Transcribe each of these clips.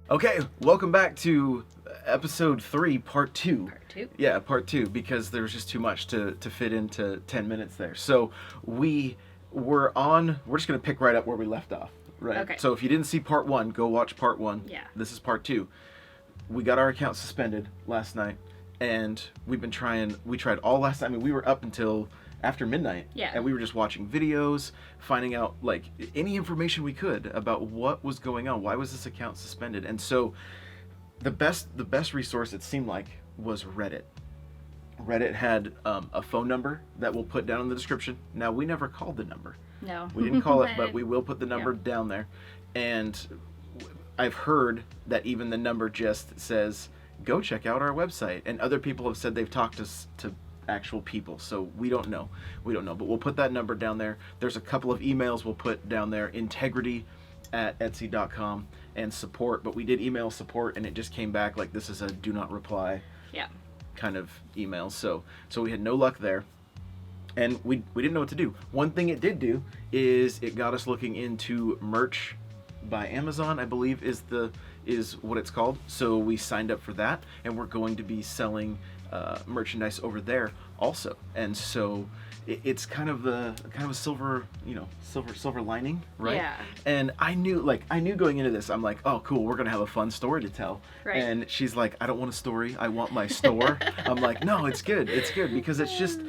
Okay, welcome back to episode 3, part 2. Part 2. Yeah, part 2, because there was just too much to fit into 10 minutes there. So we're just going to pick right up where we left off, right? Okay. So if you didn't see part 1, go watch part 1. Yeah. This is part 2. We got our account suspended last night, and we tried all last night. I mean, we were up until after midnight. Yeah. And we were just watching videos, finding out like any information we could about what was going on. Why was this account suspended? And so the best resource it seemed like was Reddit. Reddit had a phone number that we'll put down in the description. Now, we never called the number. No. We didn't call it, but we will put the number down there. And I've heard that even the number just says, go check out our website. And other people have said they've talked to actual people, so we don't know, but we'll put that number down there. There's a couple of emails we'll put down there, integrity@etsy.com and support, but we did email support and it just came back like this is a do not reply kind of email, so we had no luck there, and we didn't know what to do. One thing it did do is it got us looking into merch by Amazon, I believe is what it's called. So we signed up for that, and we're going to be selling merchandise over there also. And so it's kind of a silver lining, right? Yeah. And I knew going into this, I'm like, oh cool, we're gonna have a fun story to tell. Right. And she's like, I don't want a story, I want my store. I'm like, no, it's good because it's just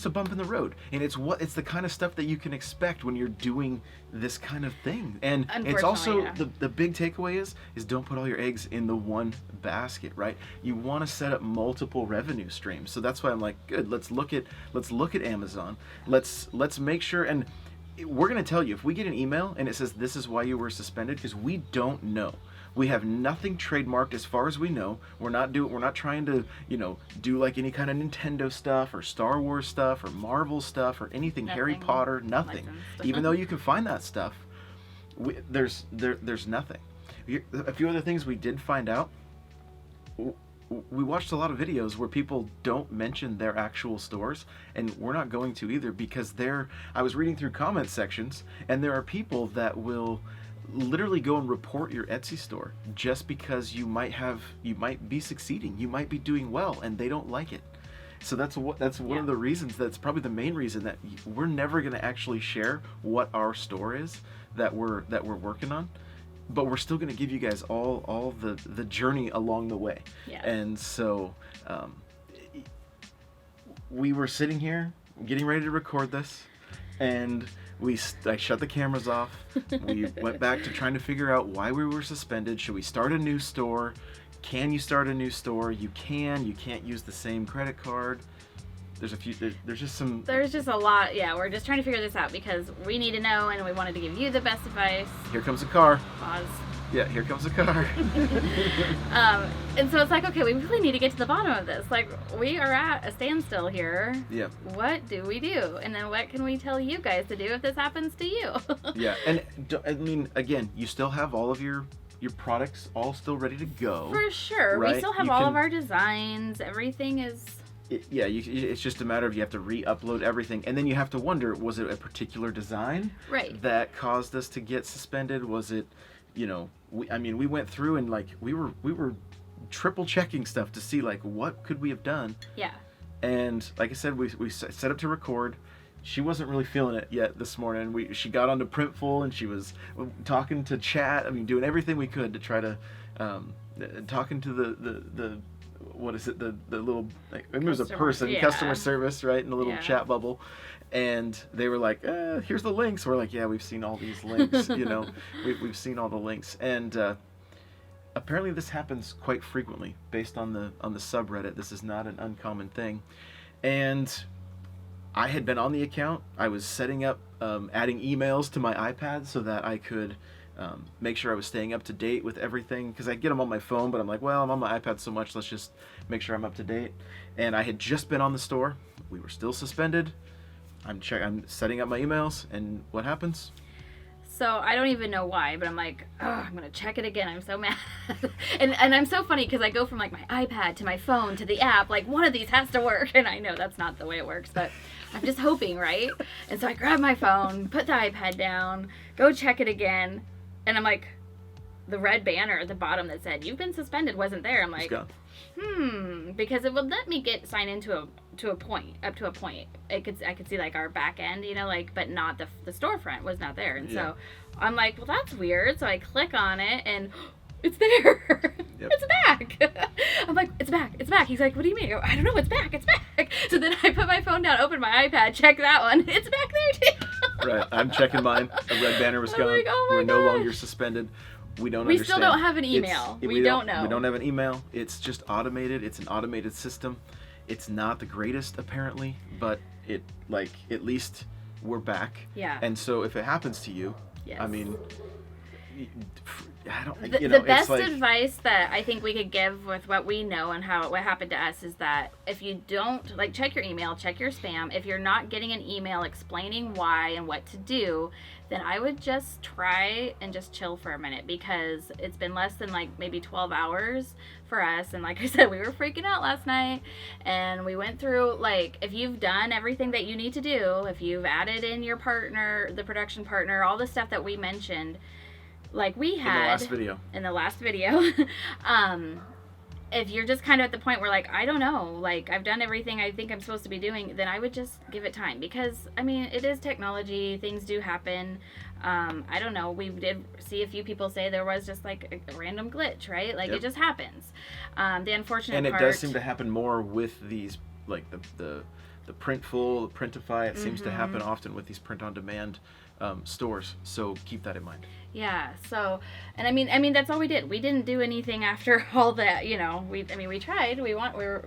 a bump in the road, and it's the kind of stuff that you can expect when you're doing this kind of thing. And it's also the big takeaway is don't put all your eggs in the one basket, right? You want to set up multiple revenue streams. So that's why I'm like, good, let's look at Amazon. Let's make sure, and we're going to tell you if we get an email and it says this is why you were suspended, because we don't know. We have nothing trademarked as far as we know. We're not trying to, do like any kind of Nintendo stuff or Star Wars stuff or Marvel stuff or anything, Harry Potter, nothing. Even though you can find that stuff, there's nothing. A few other things we did find out. We watched a lot of videos where people don't mention their actual stores, and we're not going to either, because I was reading through comment sections, and there are people that will literally go and report your Etsy store just because you might be succeeding, you might be doing well, and they don't like it. So that's one of the reasons, that's probably the main reason that we're never going to actually share what our store is that we're working on. But we're still going to give you guys all the journey along the way. Yeah. And so we were sitting here getting ready to record this, and I shut the cameras off. We went back to trying to figure out why we were suspended. Should we start a new store? Can you start a new store? You can. You can't use the same credit card. There's just a lot. Yeah, we're just trying to figure this out because we need to know, and we wanted to give you the best advice. Here comes a car. Pause. Yeah, here comes a car. And so it's like, okay, we really need to get to the bottom of this. Like, we are at a standstill here. Yeah. What do we do? And then what can we tell you guys to do if this happens to you? Yeah, and I mean, again, you still have all of your products all still ready to go. For sure. Right? We still have all of our designs. Everything is... it's just a matter of you have to re-upload everything, and then you have to wonder, was it a particular design that caused us to get suspended? Was it, we went through and like we were triple checking stuff to see like what could we have done. Yeah. And like I said, we set up to record. She wasn't really feeling it yet this morning. She got onto Printful and she was talking to chat. I mean, doing everything we could to try to talking to the what is it, the little, like, it was a person, customer service, right, in the little chat bubble, and they were like, here's the links. We're like, yeah, we've seen all these links. We've seen all the links, and apparently this happens quite frequently based on the subreddit. This is not an uncommon thing, and I had been on the account. I was setting up adding emails to my iPad so that I could make sure I was staying up to date with everything, because I get them on my phone, but I'm like, well, I'm on my iPad so much, let's just make sure I'm up to date. And I had just been on the store. We were still suspended. I'm setting up my emails, and what happens? So I don't even know why, but I'm like, oh, I'm going to check it again. I'm so mad. and I'm so funny because I go from like my iPad to my phone to the app, like one of these has to work. And I know that's not the way it works, but I'm just hoping, right? And so I grab my phone, put the iPad down, go check it again. And I'm like, the red banner at the bottom that said "You've been suspended" wasn't there. I'm like, because it would let me sign into a point, up to a point. I could see like our back end, you know, like, but not the storefront was not there, and so I'm like, well, that's weird. So I click on it and it's there. Yep. It's back. I'm like, it's back. He's like, what do you mean? I don't know, it's back. So then I put my phone down, open my iPad, check that one. It's back there too. Right. I'm checking mine. A red banner was gone. Like, oh my We're no gosh. longer suspended. We We still don't have an email. We don't know. We don't have an email. It's just automated. It's an automated system. It's not the greatest apparently, but it, like, at least we're back. Yeah. And so if it happens to you, yes. I mean, I don't. The best advice that I think we could give with what we know and what happened to us is that if you don't, like, check your email, check your spam. If you're not getting an email explaining why and what to do, then I would just try and just chill for a minute, because it's been less than like maybe 12 hours for us. And like I said, we were freaking out last night, and we went through, like, if you've done everything that you need to do, if you've added in your partner, the production partner, all the stuff that we mentioned, like we had in the last video, if you're just kind of at the point where, like, I don't know, like, I've done everything I think I'm supposed to be doing, then I would just give it time, because I mean, it is technology, things do happen. I don't know, we did see a few people say there was just like a random glitch, right? Like, it just happens. The unfortunate part, and it does seem to happen more with these, like, the Printful, the Printify. It seems to happen often with these print-on-demand stores, so keep that in mind. Yeah. So, and I mean that's all we did. We didn't do anything after all that, you know. We tried.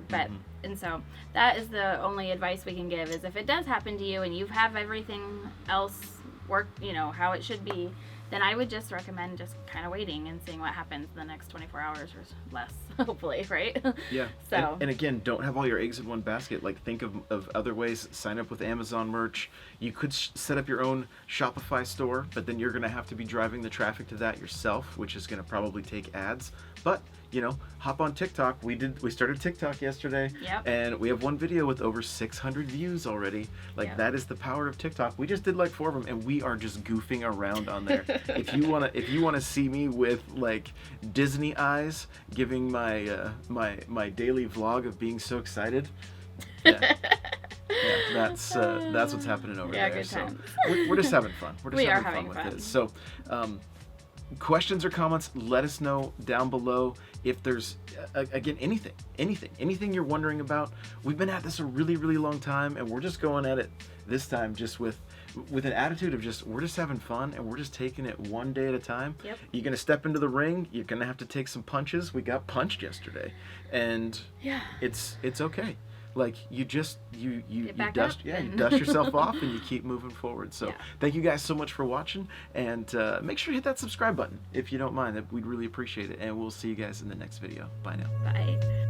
But and so that is the only advice we can give, is if it does happen to you and you have everything else work, you know, how it should be, then I would just recommend just kind of waiting and seeing what happens the next 24 hours or less, hopefully, right? Yeah. So. And again, don't have all your eggs in one basket. Like, think of other ways. Sign up with Amazon merch. You could set up your own Shopify store, but then you're going to have to be driving the traffic to that yourself, which is going to probably take ads. But, you know, hop on TikTok. We started TikTok yesterday, and we have one video with over 600 views already. Like, that is the power of TikTok. We just did like 4 of them, and we are just goofing around on there. If you wanna see me with, like, Disney eyes, giving my my daily vlog of being so excited, that's what's happening over there. Good so times. we're just having fun. We're just having fun with fun. this. So. Questions or comments, let us know down below. If there's again anything you're wondering about. We've been at this a really long time, and we're just going at it this time just with an attitude of just, we're just having fun, and we're just taking it one day at a time. You're gonna step into the ring, you're gonna have to take some punches. We got punched yesterday, and it's okay. Like, you just you dust yourself off, and you keep moving forward. So thank you guys so much for watching, and make sure to hit that subscribe button if you don't mind. We'd really appreciate it, and we'll see you guys in the next video. Bye now. Bye.